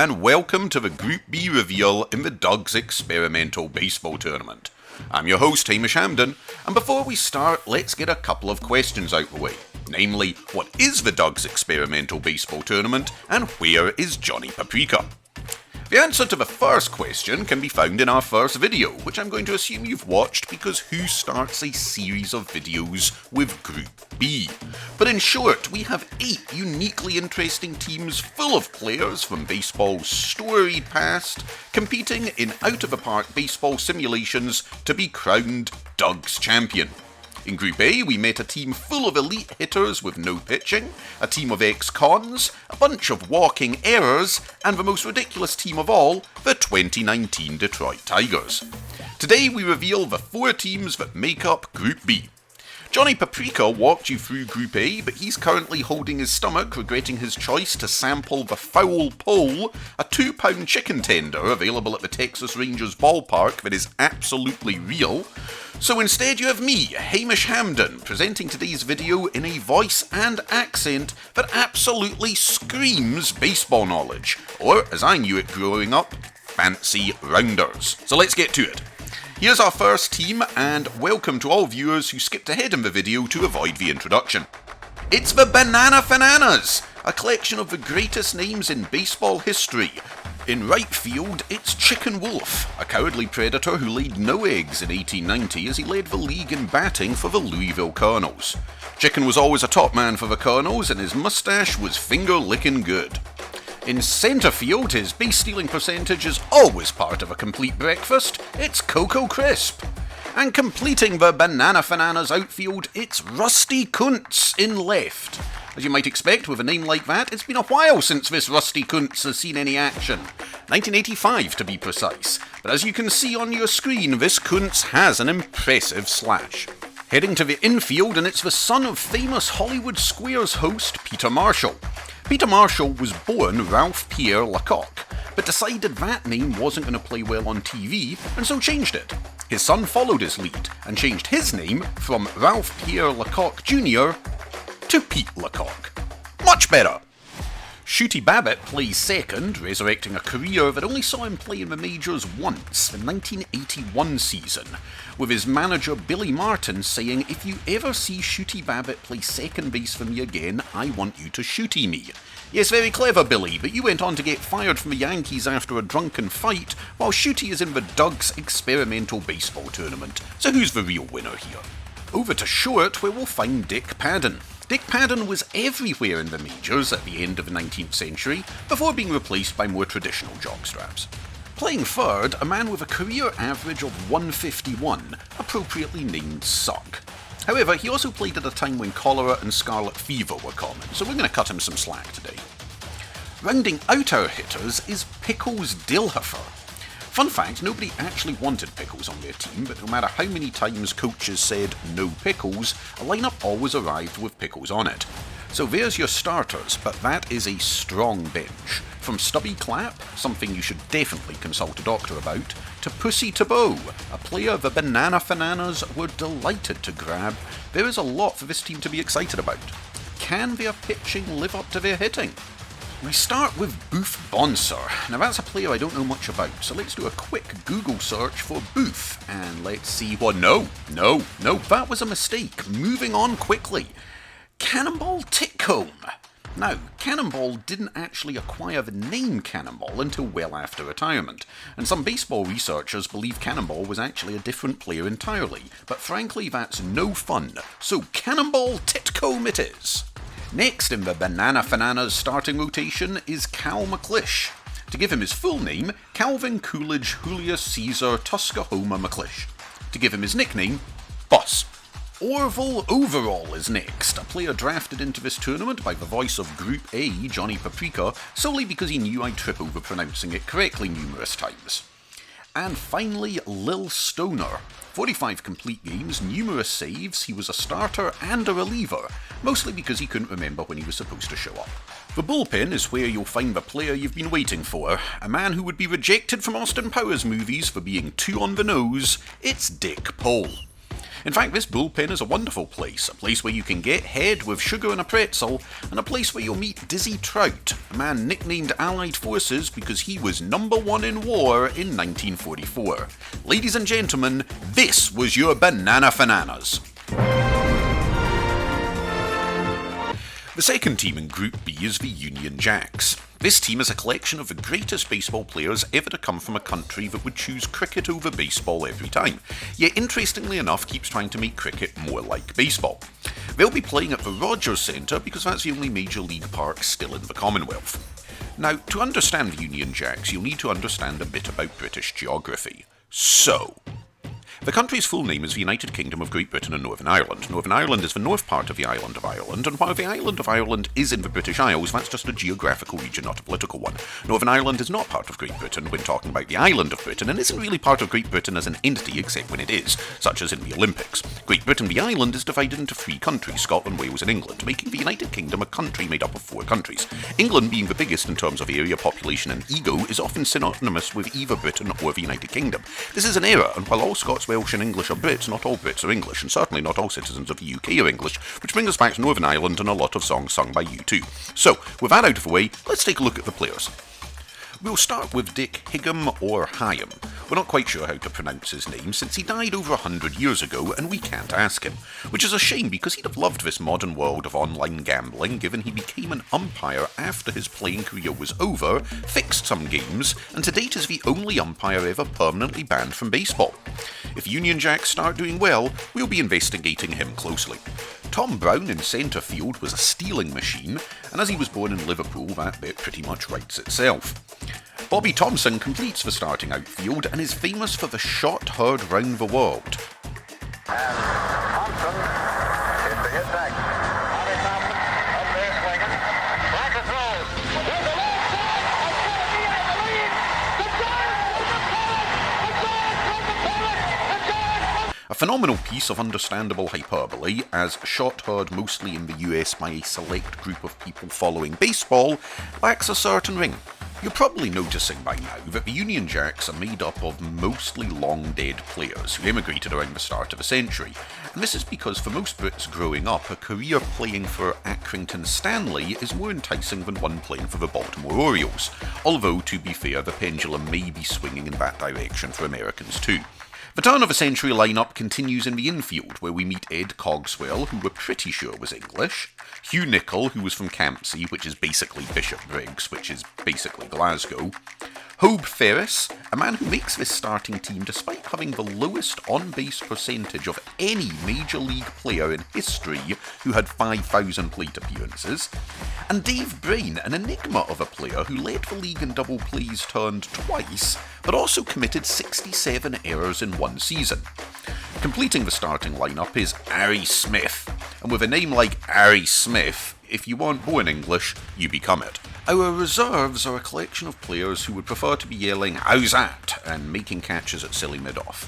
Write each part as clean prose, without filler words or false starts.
and welcome to the Group B reveal in the Doug's Experimental Baseball Tournament. I'm your host, Hamish Hamden, and before we start, let's get a couple of questions out the way. Namely, what is the Doug's Experimental Baseball Tournament, and where is Johnny Paprika? The answer to the first question can be found in our first video, which I'm going to assume you've watched because who starts a series of videos with Group B? But in short, we have 8 uniquely interesting teams full of players from baseball's storied past, competing in out-of-the-park baseball simulations to be crowned Doug's champion. In Group A, we met a team full of elite hitters with no pitching, a team of ex-cons, a bunch of walking errors, and the most ridiculous team of all, the 2019 Detroit Tigers. Today we reveal the 4 teams that make up Group B. Johnny Paprika walked you through Group A, but he's currently holding his stomach, regretting his choice to sample the Foul Pole, a 2-pound chicken tender available at the Texas Rangers ballpark that is absolutely real. So instead you have me, Hamish Hamden, presenting today's video in a voice and accent that absolutely screams baseball knowledge, or as I knew it growing up, fancy rounders. So let's get to it. Here's our first team, and welcome to all viewers who skipped ahead in the video to avoid the introduction. It's the Banana Fananas, a collection of the greatest names in baseball history. In right field, it's Chicken Wolf, a cowardly predator who laid no eggs in 1890 as he led the league in batting for the Louisville Cardinals. Chicken was always a top man for the Cardinals, and his mustache was finger-licking good. In centre field, his base stealing percentage is always part of a complete breakfast. It's Cocoa Crisp. And completing the Banana Fananas outfield, it's Rusty Kuntz in left. As you might expect with a name like that, it's been a while since this Rusty Kuntz has seen any action. 1985 to be precise. But as you can see on your screen, this Kuntz has an impressive slash. Heading to the infield, and it's the son of famous Hollywood Squares host Peter Marshall. Peter Marshall was born Ralph Pierre Lecoq, but decided that name wasn't going to play well on TV, and so changed it. His son followed his lead, and changed his name from Ralph Pierre Lecoq Jr. to Pete Lecoq. Much better! Shooty Babbitt plays second, resurrecting a career that only saw him play in the majors once, the 1981 season, with his manager Billy Martin saying, "If you ever see Shooty Babbitt play second base for me again, I want you to shooty me." Yes, very clever, Billy, but you went on to get fired from the Yankees after a drunken fight, while Shooty is in the Doug's Experimental Baseball Tournament. So who's the real winner here? Over to short, where we'll find Dick Padden. Dick Padden was everywhere in the majors at the end of the 19th century, before being replaced by more traditional jockstraps. Playing third, a man with a career average of 151, appropriately named Suck. However, he also played at a time when cholera and scarlet fever were common, so we're going to cut him some slack today. Rounding out our hitters is Pickles Dilhofer. Fun fact, nobody actually wanted Pickles on their team, but no matter how many times coaches said no Pickles, a lineup always arrived with Pickles on it. So there's your starters, but that is a strong bench. From Stubby Clapp, something you should definitely consult a doctor about, to Pussy Tebow, a player the Banana Fananas were delighted to grab, there is a lot for this team to be excited about. Can their pitching live up to their hitting? We start with Boof Bonser. Now that's a player I don't know much about, so let's do a quick Google search for Boof, and let's see what... No, that was a mistake. Moving on quickly. Cannonball Titcomb. Now, Cannonball didn't actually acquire the name Cannonball until well after retirement, and some baseball researchers believe Cannonball was actually a different player entirely, but frankly that's no fun, so Cannonball Titcomb it is. Next in the Banana Fananas starting rotation is Cal McClish. To give him his full name, Calvin Coolidge Julius Caesar Tuskahoma McClish. To give him his nickname, Boss. Orville Overall is next, a player drafted into this tournament by the voice of Group A, Johnny Paprika, solely because he knew I'd trip over pronouncing it correctly numerous times. And finally, Lil Stoner. 45 complete games, numerous saves, he was a starter and a reliever, mostly because he couldn't remember when he was supposed to show up. The bullpen is where you'll find the player you've been waiting for, a man who would be rejected from Austin Powers movies for being too on the nose, it's Dick Pole. In fact, this bullpen is a wonderful place, a place where you can get head with sugar and a pretzel, and a place where you'll meet Dizzy Trout, a man nicknamed Allied Forces because he was #1 in war in 1944. Ladies and gentlemen, this was your Banana Fananas. The second team in Group B is the Union Jacks. This team is a collection of the greatest baseball players ever to come from a country that would choose cricket over baseball every time, yet interestingly enough keeps trying to make cricket more like baseball. They'll be playing at the Rogers Centre because that's the only major league park still in the Commonwealth. Now, to understand the Union Jacks, you'll need to understand a bit about British geography. So, the country's full name is the United Kingdom of Great Britain and Northern Ireland. Northern Ireland is the north part of the island of Ireland, and while the island of Ireland is in the British Isles, that's just a geographical region, not a political one. Northern Ireland is not part of Great Britain when talking about the island of Britain, and isn't really part of Great Britain as an entity except when it is, such as in the Olympics. Great Britain, the island, is divided into 3 countries, Scotland, Wales and England, making the United Kingdom a country made up of 4 countries. England, being the biggest in terms of area, population and ego, is often synonymous with either Britain or the United Kingdom. This is an error, and while all Scots, Welsh and English are Brits, not all Brits are English, and certainly not all citizens of the UK are English, which brings us back to Northern Ireland and a lot of songs sung by U2. So, with that out of the way, let's take a look at the players. We'll start with Dick Higham or Hyam. We're not quite sure how to pronounce his name since he died over 100 years ago and we can't ask him, which is a shame because he'd have loved this modern world of online gambling given he became an umpire after his playing career was over, fixed some games, and to date is the only umpire ever permanently banned from baseball. If Union Jacks start doing well, we'll be investigating him closely. Tom Brown in centre field was a stealing machine, and as he was born in Liverpool, that bit pretty much writes itself. Bobby Thompson completes the starting outfield and is famous for the shot heard round the world. And Thompson is the hit back. Bobby Thompson up there swinging. Blacker throws. There's a left side. It's going to be out of the lead. The Giants with the pennant. The Giants with the pennant. The Giants. A phenomenal piece of understandable hyperbole, as shot heard mostly in the US by a select group of people following baseball, lacks a certain ring. You're probably noticing by now that the Union Jacks are made up of mostly long-dead players who emigrated around the start of the century, and this is because for most Brits growing up, a career playing for Accrington Stanley is more enticing than one playing for the Baltimore Orioles, although to be fair, the pendulum may be swinging in that direction for Americans too. The turn-of-the-century lineup continues in the infield, where we meet Ed Cogswell, who we're pretty sure was English, Hugh Nicol, who was from Campsie, which is basically Bishopbriggs, which is basically Glasgow, Hobe Ferris, a man who makes this starting team despite having the lowest on-base percentage of any major league player in history who had 5,000 plate appearances, and Dave Brain, an enigma of a player who led the league in double plays turned twice, but also committed 67 errors in one season. Completing the starting lineup is Ari Smith, and with a name like Ari Smith, if you weren't born English, you become it. Our reserves are a collection of players who would prefer to be yelling "How's that?" and making catches at silly mid-off.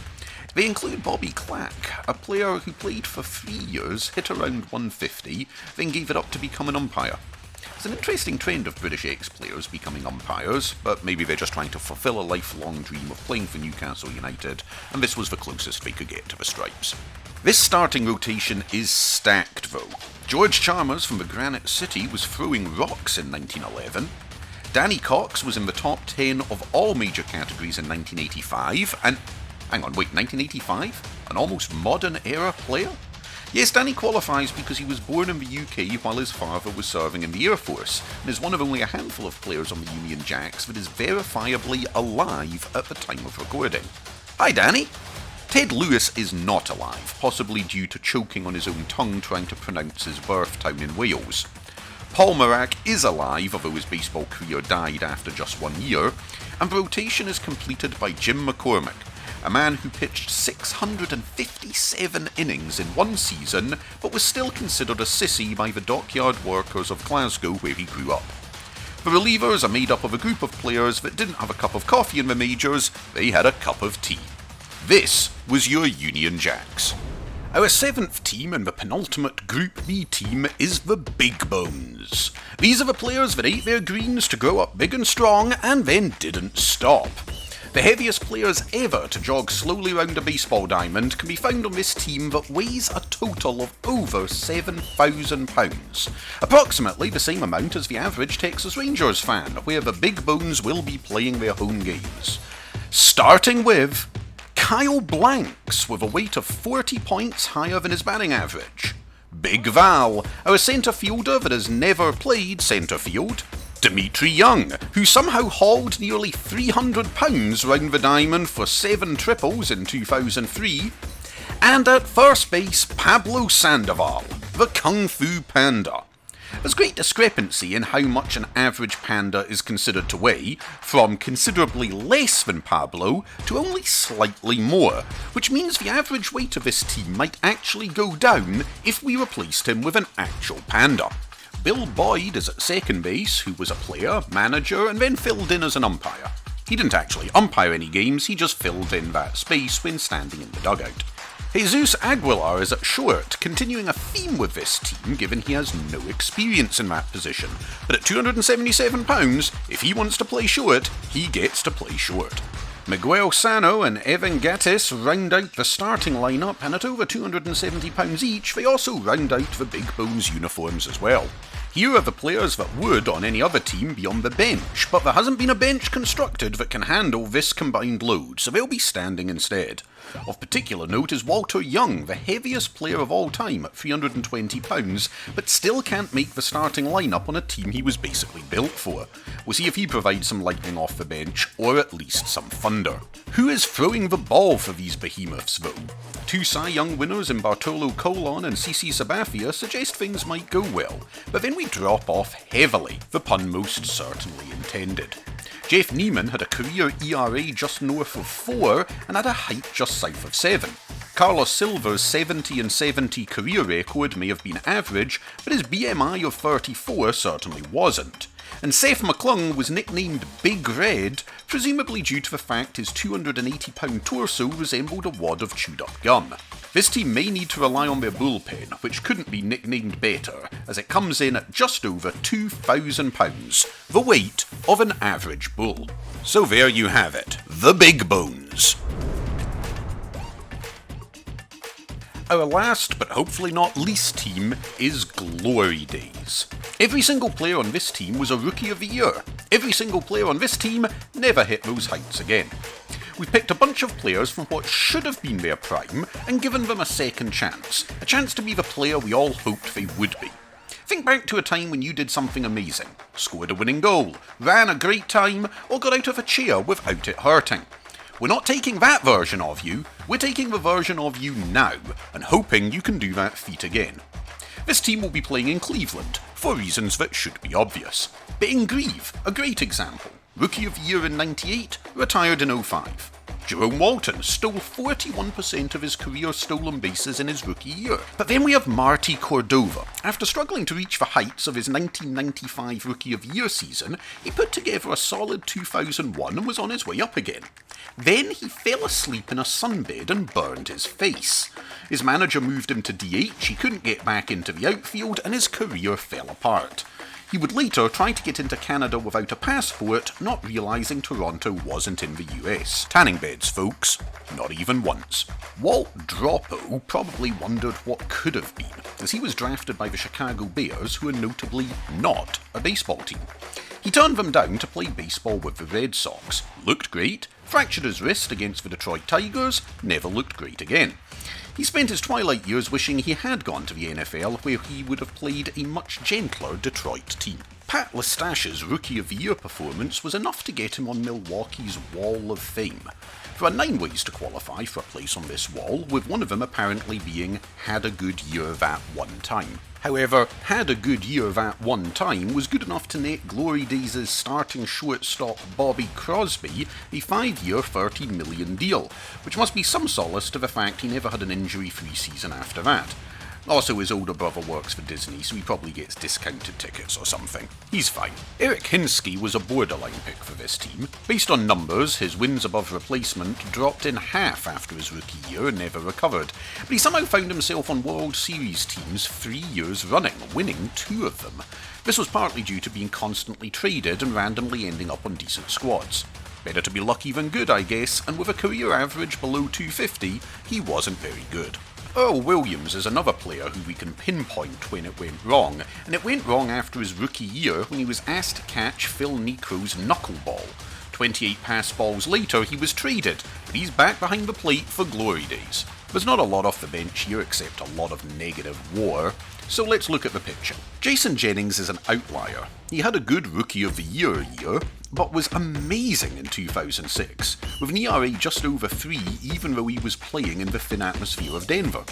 They include Bobby Clack, a player who played for 3 years, hit around 150, then gave it up to become an umpire. It's an interesting trend of British ex-players becoming umpires, but maybe they're just trying to fulfill a lifelong dream of playing for Newcastle United, and this was the closest they could get to the Stripes. This starting rotation is stacked though. George Chalmers from the Granite City was throwing rocks in 1911. Danny Cox was in the top 10 of all major categories in 1985, and... hang on, wait, 1985? An almost modern era player? Yes, Danny qualifies because he was born in the UK while his father was serving in the Air Force, and is one of only a handful of players on the Union Jacks that is verifiably alive at the time of recording. Hi Danny! Ted Lewis is not alive, possibly due to choking on his own tongue trying to pronounce his birth town in Wales. Paul Marak is alive, although his baseball career died after just 1 year, and the rotation is completed by Jim McCormick, a man who pitched 657 innings in one season, but was still considered a sissy by the dockyard workers of Glasgow where he grew up. The relievers are made up of a group of players that didn't have a cup of coffee in the majors, they had a cup of tea. This was your Union Jacks. Our 7th team and the penultimate Group B team is the Big Bones. These are the players that ate their greens to grow up big and strong and then didn't stop. The heaviest players ever to jog slowly round a baseball diamond can be found on this team that weighs a total of over 7,000 pounds. Approximately the same amount as the average Texas Rangers fan, where the Big Bones will be playing their home games. Starting with Kyle Blanks, with a weight of 40 points higher than his batting average. Big Val, our centre fielder that has never played centre field. Dimitri Young, who somehow hauled nearly 300 pounds round the diamond for 7 triples in 2003. And at first base, Pablo Sandoval, the Kung Fu Panda. There's great discrepancy in how much an average panda is considered to weigh, from considerably less than Pablo to only slightly more, which means the average weight of this team might actually go down if we replaced him with an actual panda. Bill Boyd is at second base, who was a player, manager, and then filled in as an umpire. He didn't actually umpire any games, he just filled in that space when standing in the dugout. Jesus Aguilar is at short, continuing a theme with this team given he has no experience in that position. But at £277, if he wants to play short, he gets to play short. Miguel Sano and Evan Gattis round out the starting lineup, and at over £270 each, they also round out the Big Bones uniforms as well. Here are the players that would, on any other team, be on the bench, but there hasn't been a bench constructed that can handle this combined load, so they'll be standing instead. Of particular note is Walter Young, the heaviest player of all time at £320, but still can't make the starting lineup on a team he was basically built for. We'll see if he provides some lightning off the bench, or at least some thunder. Who is throwing the ball for these behemoths, though? 2 Cy Young winners in Bartolo Colon and CC Sabathia suggest things might go well, but then we drop off heavily, the pun most certainly intended. Jeff Neiman had a career ERA just north of 4 and had a height just south of 7. Carlos Silva's 70-70 career record may have been average, but his BMI of 34 certainly wasn't. And Seth McClung was nicknamed Big Red, presumably due to the fact his 280-pound torso resembled a wad of chewed-up gum. This team may need to rely on their bullpen, which couldn't be nicknamed better, as it comes in at just over £2,000, the weight of an average bull. So there you have it, the Big Bones. Our last, but hopefully not least team, is Glory Days. Every single player on this team was a Rookie of the Year. Every single player on this team never hit those heights again. We've picked a bunch of players from what should have been their prime and given them a second chance. A chance to be the player we all hoped they would be. Think back to a time when you did something amazing, scored a winning goal, ran a great time, or got out of a chair without it hurting. We're not taking that version of you, we're taking the version of you now, and hoping you can do that feat again. This team will be playing in Cleveland, for reasons that should be obvious. Ben Grieve, a great example. Rookie of the Year in '98, retired in '05. Jerome Walton stole 41% of his career stolen bases in his rookie year. But then we have Marty Cordova. After struggling to reach the heights of his 1995 Rookie of the Year season, he put together a solid 2001 and was on his way up again. Then he fell asleep in a sunbed and burned his face. His manager moved him to DH, he couldn't get back into the outfield, and his career fell apart. He would later try to get into Canada without a passport, not realising Toronto wasn't in the US. Tanning beds, folks. Not even once. Walt Droppo probably wondered what could have been, as he was drafted by the Chicago Bears, who are notably not a baseball team. He turned them down to play baseball with the Red Sox. Looked great, fractured his wrist against the Detroit Tigers, never looked great again. He spent his twilight years wishing he had gone to the NFL, where he would have played a much gentler Detroit team. Pat Lestache's Rookie of the Year performance was enough to get him on Milwaukee's Wall of Fame. There are 9 ways to qualify for a place on this wall, with one of them apparently being had a good year that one time. However, had a good year that one time was good enough to net Glory Days' starting shortstop Bobby Crosby a 5-year $30 million deal, which must be some solace to the fact he never had an injury-free season after that. Also, his older brother works for Disney, so he probably gets discounted tickets or something. He's fine. Eric Hinsky was a borderline pick for this team. Based on numbers, his wins above replacement dropped in half after his rookie year and never recovered, but he somehow found himself on World Series teams 3 years running, winning 2 of them. This was partly due to being constantly traded and randomly ending up on decent squads. Better to be lucky than good, I guess, and with a career average below 250, he wasn't very good. Earl Williams is another player who we can pinpoint when it went wrong, and it went wrong after his rookie year when he was asked to catch Phil Necro's knuckleball. 28 pass balls later, he was traded, but he's back behind the plate for glory days. There's not a lot off the bench here except a lot of negative WAR, so let's look at the picture. Jason Jennings is an outlier. He had a good Rookie of the Year, but was amazing in 2006, with an ERA just over 3 even though he was playing in the thin atmosphere of Denver.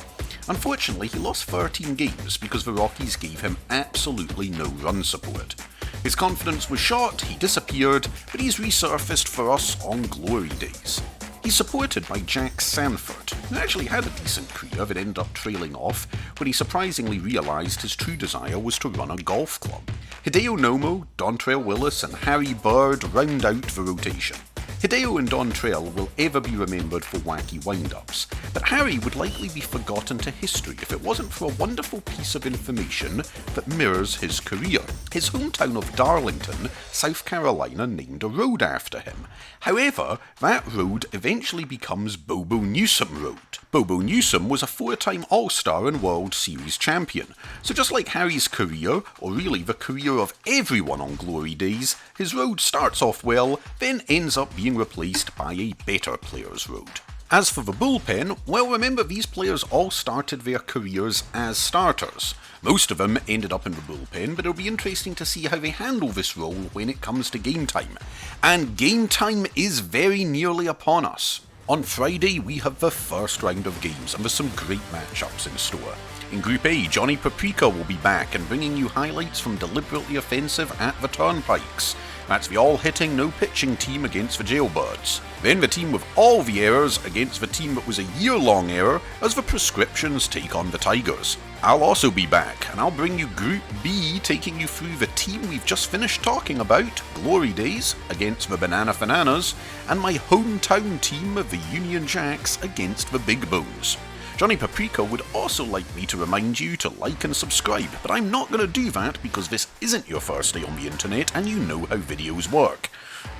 Unfortunately, he lost 13 games because the Rockies gave him absolutely no run support. His confidence was shot, he disappeared, but he's resurfaced for us on glory days. He's supported by Jack Sanford, who actually had a decent career that ended up trailing off when he surprisingly realised his true desire was to run a golf club. Hideo Nomo, Dontrelle Willis and Harry Bird round out the rotation. Hideo and Dontrelle will ever be remembered for wacky wind-ups, but Harry would likely be forgotten to history if it wasn't for a wonderful piece of information that mirrors his career. His hometown of Darlington, South Carolina, named a road after him. However, that road eventually becomes Bobo Newsom Road. Bobo Newsom was a 4-time All-Star and World Series champion, so just like Harry's career, or really the career of everyone on glory days, his road starts off well, then ends up being replaced by a better player's road. As for the bullpen, well, remember these players all started their careers as starters. Most of them ended up in the bullpen, but it'll be interesting to see how they handle this role when it comes to game time. And game time is very nearly upon us. On Friday, we have the first round of games, and there's some great matchups in store. In Group A, Johnny Paprika will be back and bringing you highlights from Deliberately Offensive at the Turnpikes. That's the all-hitting, no-pitching team against the Jailbirds. Then the team with all the errors against the team that was a year-long error as the Prescriptions take on the Tigers. I'll also be back, and I'll bring you Group B, taking you through the team we've just finished talking about, Glory Days, against the Banana Fananas, and my hometown team of the Union Jacks against the Big Bones. Johnny Paprika would also like me to remind you to like and subscribe, but I'm not going to do that because this isn't your first day on the internet and you know how videos work.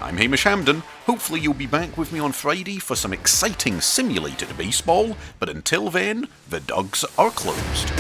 I'm Hamish Hamden, hopefully you'll be back with me on Friday for some exciting simulated baseball, but until then, the Dugs are closed.